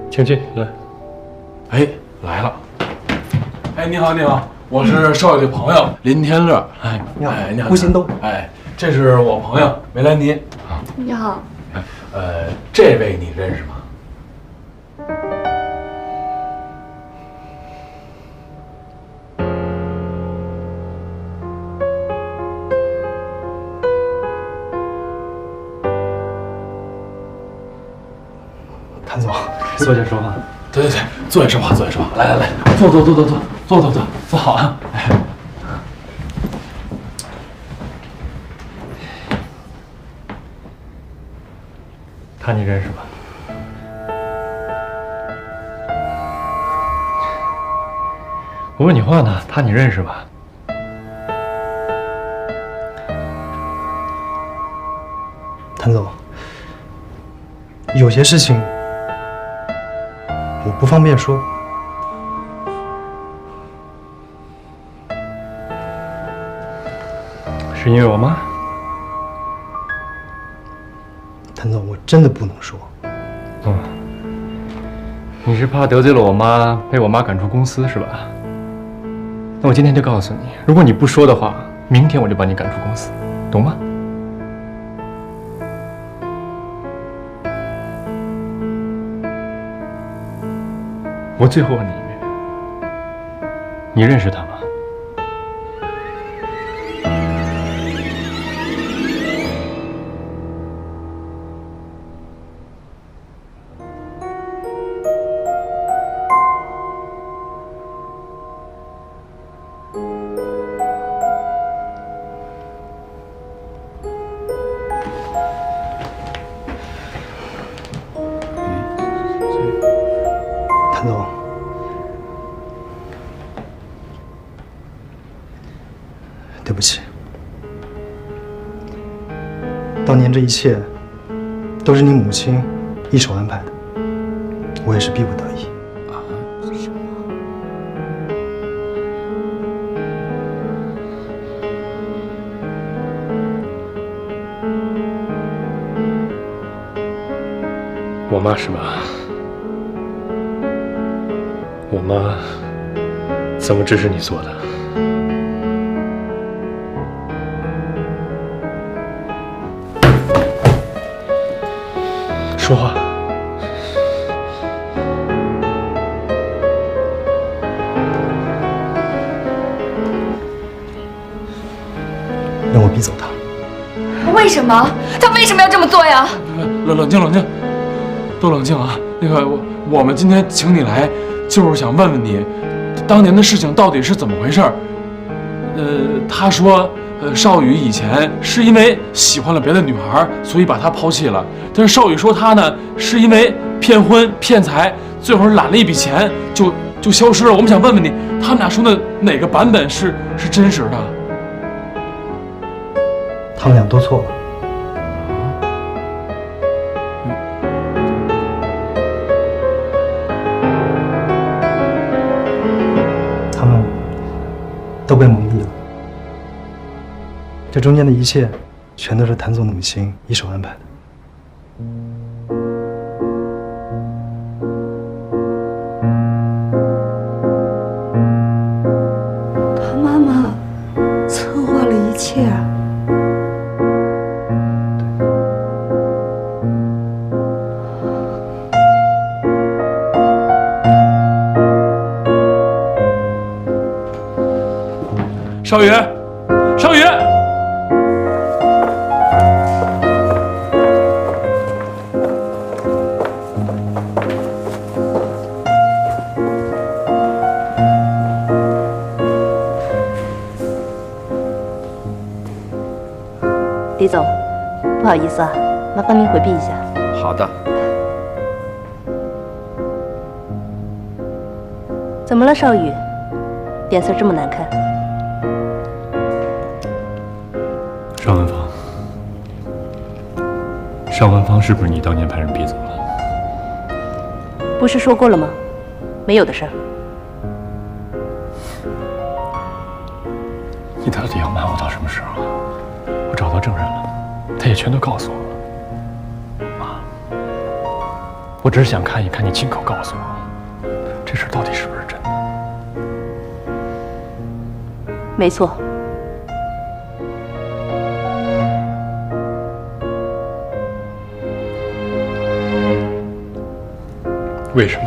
请进，来。哎，来了。哎，你好，你好，我是少爷的朋友林天乐。哎，你好，你好，顾兴东。哎，这是我朋友梅兰妮。你好。这位你认识吗？谭总，坐下说话。对，坐下说话，坐下说话。来，坐好啊。哎，他你认识吧？我问你话呢，他你认识吧？谭总，有些事情我不方便说。是因为我妈？谭总，我真的不能说。你是怕得罪了我妈，被我妈赶出公司是吧？那我今天就告诉你，如果你不说的话，明天我就把你赶出公司，懂吗？我最后问你一遍，你认识他吗？谭总，对不起，当年这一切都是你母亲一手安排的，我也是逼不得已。什么？我妈是吧？我妈怎么支持你做的？说话。让我逼走他。为什么？他为什么要这么做呀？冷静，都冷静啊！那个，我们今天请你来，就是想问问你，当年的事情到底是怎么回事？他说，少宇以前是因为喜欢了别的女孩，所以把她抛弃了。但是少宇说他呢，是因为骗婚骗财，最后揽了一笔钱就消失了。我们想问问你，他们俩说的哪个版本是真实的？他们俩都错了。他们都被蒙蔽了。这中间的一切，全都是谭总的母亲一手安排的。他妈妈策划了一切。少宇，不好意思啊，麻烦您回避一下。好的。怎么了，少宇？脸色这么难看。尚文芳是不是你当年派人逼走了？不是说过了吗？没有的事儿。你到底要瞒我到什么时候啊？我找到证人了，他也全都告诉我了。妈，我只是想看一看你亲口告诉我，这事到底是不是真的？没错。为什么？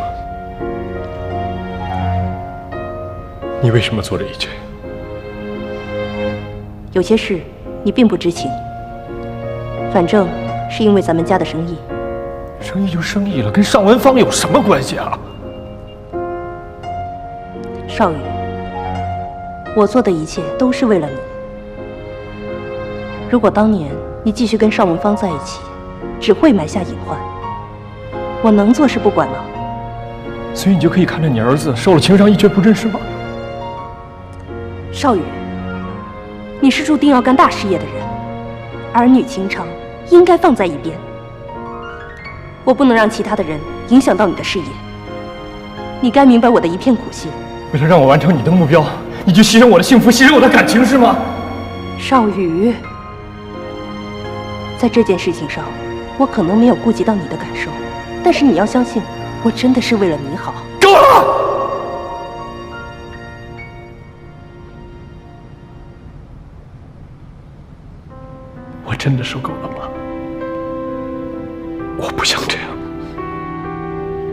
你为什么做这一切？有些事你并不知情，反正是因为咱们家的生意。生意就生意了，跟尚文芳有什么关系啊？少宇，我做的一切都是为了你。如果当年你继续跟尚文芳在一起，只会埋下隐患。我能坐视不管吗？所以你就可以看着你儿子受了情伤一蹶不振是吗？少宇，你是注定要干大事业的人，儿女情长应该放在一边。我不能让其他的人影响到你的事业，你该明白我的一片苦心。为了让我完成你的目标，你就牺牲我的幸福，牺牲我的感情是吗？少宇，在这件事情上，我可能没有顾及到你的感受，但是你要相信，我真的是为了你好。够了！我真的受够了吗？我不想这样，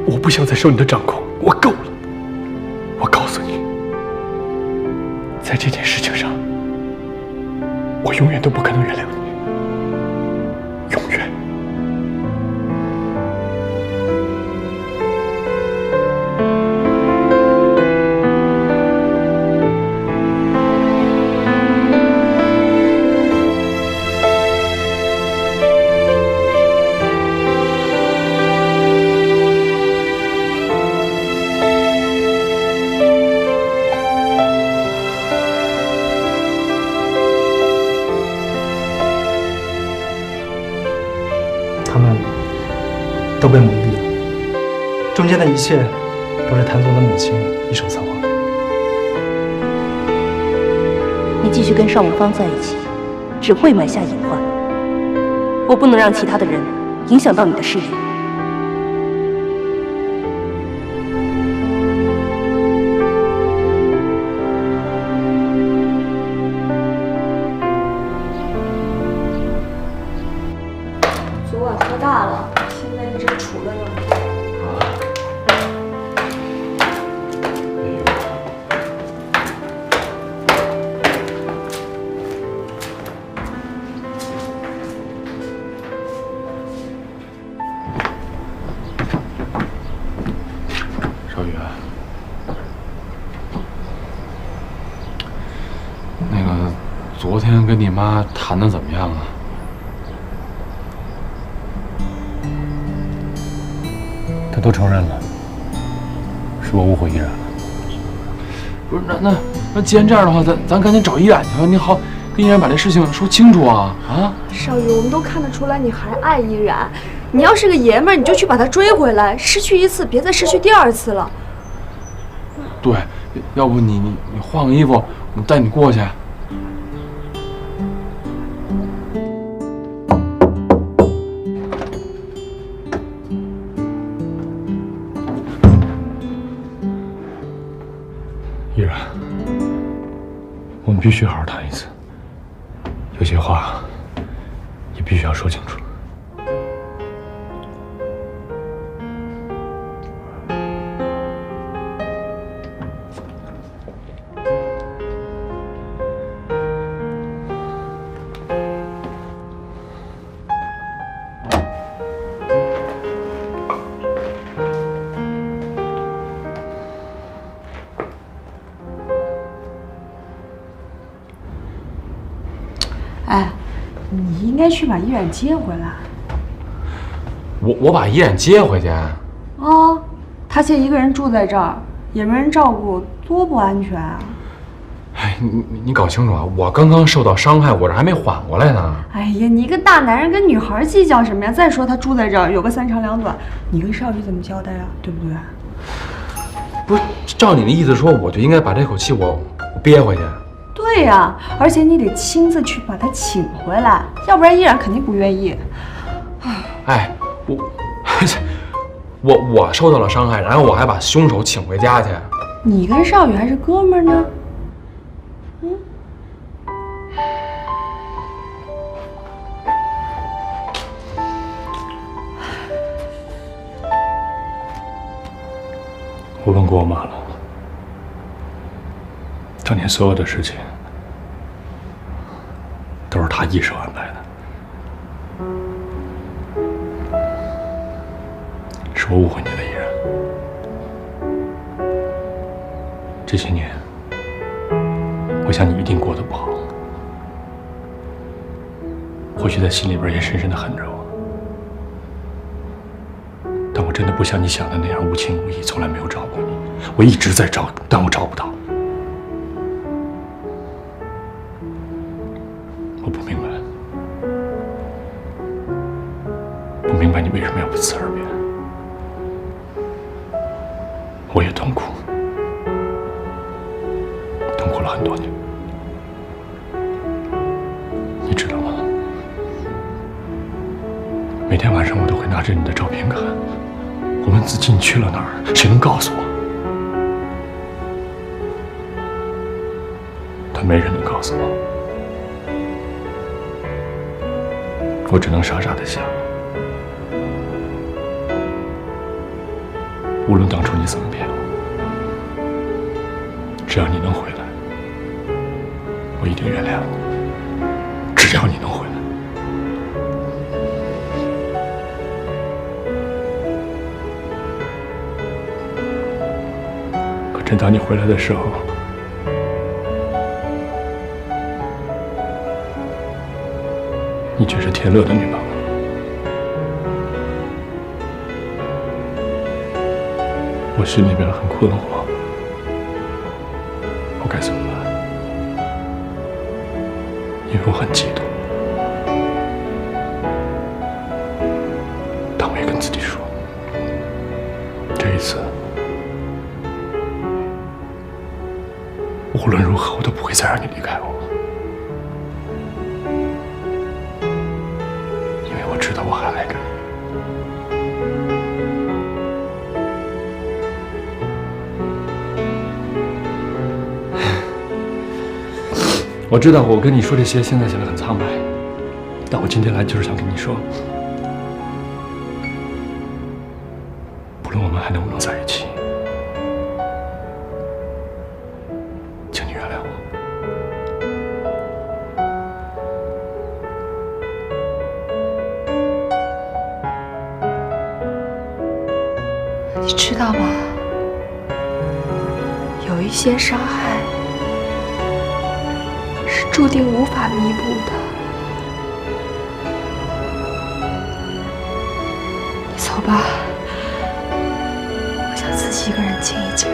我不想再受你的掌控，我够了。我告诉你，在这件事情上，我永远都不可能原谅你，永远。他们都被蒙蔽了，中间的一切都是谭总的母亲一手策划的。你继续跟尚文芳在一起，只会埋下隐患。我不能让其他的人影响到你的事业。昨晚喝大了，现在一直杵在那里。小雨，那个昨天跟你妈谈的怎么样啊？他都承认了，是我误会依然了。不是，那既然这样的话，咱赶紧找依然去吧，你好跟依然把这事情说清楚啊！啊，少宇，我们都看得出来你还爱依然，你要是个爷们儿，你就去把她追回来，失去一次，别再失去第二次了。对，要不你换个衣服，我带你过去。依然，我们必须好好谈一次，有些话也必须要说清楚。哎，你应该去把依然接回来。我把依然接回去？哦，他现在一个人住在这儿，也没人照顾，多不安全啊！哎，你搞清楚啊！我刚刚受到伤害，我这还没缓过来呢。哎呀，你一个大男人跟女孩计较什么呀？再说他住在这儿，有个三长两短，你跟少宇怎么交代呀？对不对？不是，照你的意思说，我就应该把这口气我憋回去。对呀，而且你得亲自去把他请回来，要不然依然肯定不愿意。哎，我受到了伤害，然后我还把凶手请回家去。你跟少宇还是哥们儿呢？我问过我妈了，当年所有的事情都是她一手安排的，是我误会你了，依然。这些年，我想你一定过得不好，或许在心里边也深深的恨着我。但我真的不像你想的那样无情无义，从来没有找过你。我一直在找，但我找不到。我不明白，不明白你为什么要不辞而别。我也痛苦，痛苦了很多年。你知道吗？每天晚上我都会拿着你的照片看。我问自己你去了哪儿？谁能告诉我？但没人能告诉我，我只能傻傻的想，无论当初你怎么骗我，只要你能回来，我一定原谅你。只要你能回来。正当你回来的时候，你却是田乐的女朋友。我心里边很困惑，我该怎么办？因为我很嫉妒，但我也跟自己说，这一次无论如何，我都不会再让你离开我，因为我知道我还爱着你。我知道我跟你说这些，现在显得很苍白，但我今天来就是想跟你说，不论我们还能不能在一起，请你原谅我。你知道吗？有一些伤害是注定无法弥补的。你走吧，我想自己一个人静一静。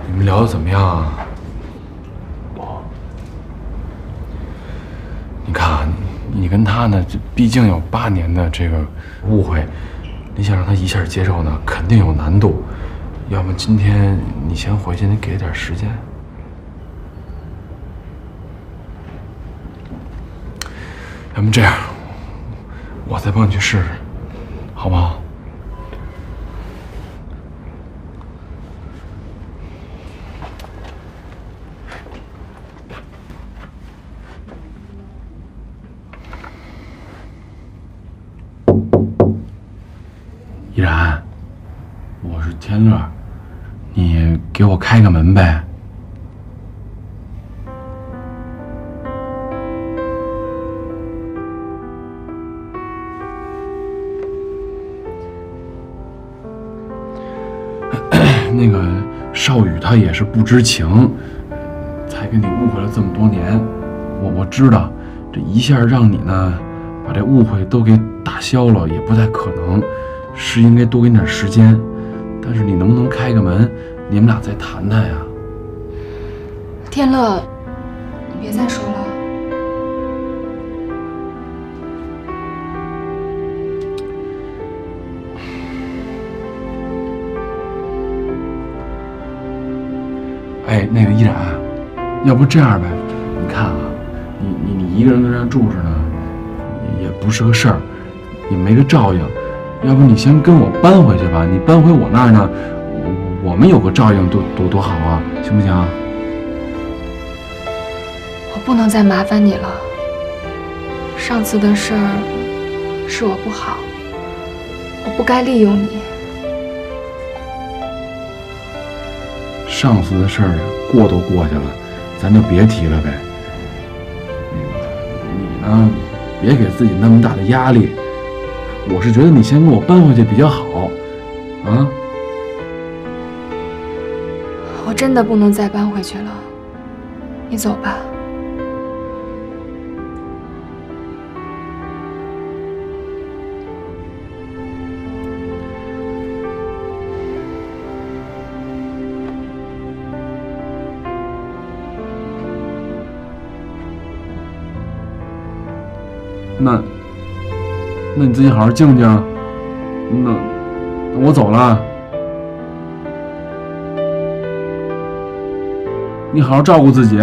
你们聊得怎么样啊？你看啊，你跟他呢，这毕竟有8年的这个误会，你想让他一下接受呢，肯定有难度。要么今天你先回去，你给点时间。要么这样，我再帮你去试试，好不好？依然，我是天乐，给我开个门呗。那个少宇他也是不知情，才跟你误会了这么多年。我知道，这一下让你呢把这误会都给打消了也不太可能，是应该多给你点时间。但是你能不能开个门，你们俩再谈谈呀？天乐，你别再说了。哎，那个依然，要不这样呗？你看啊，你一个人跟这儿住着呢，也不是个事儿，也没个照应。要不你先跟我搬回去吧？你搬回我那儿呢，我们有个照应多好啊，行不行？我不能再麻烦你了。上次的事儿是我不好，我不该利用你。上次的事儿过都过去了，咱就别提了呗。你呢，别给自己那么大的压力。我是觉得你先跟我搬回去比较好，啊？我真的不能再搬回去了，你走吧。那你自己好好静静。那我走了，你好好照顾自己。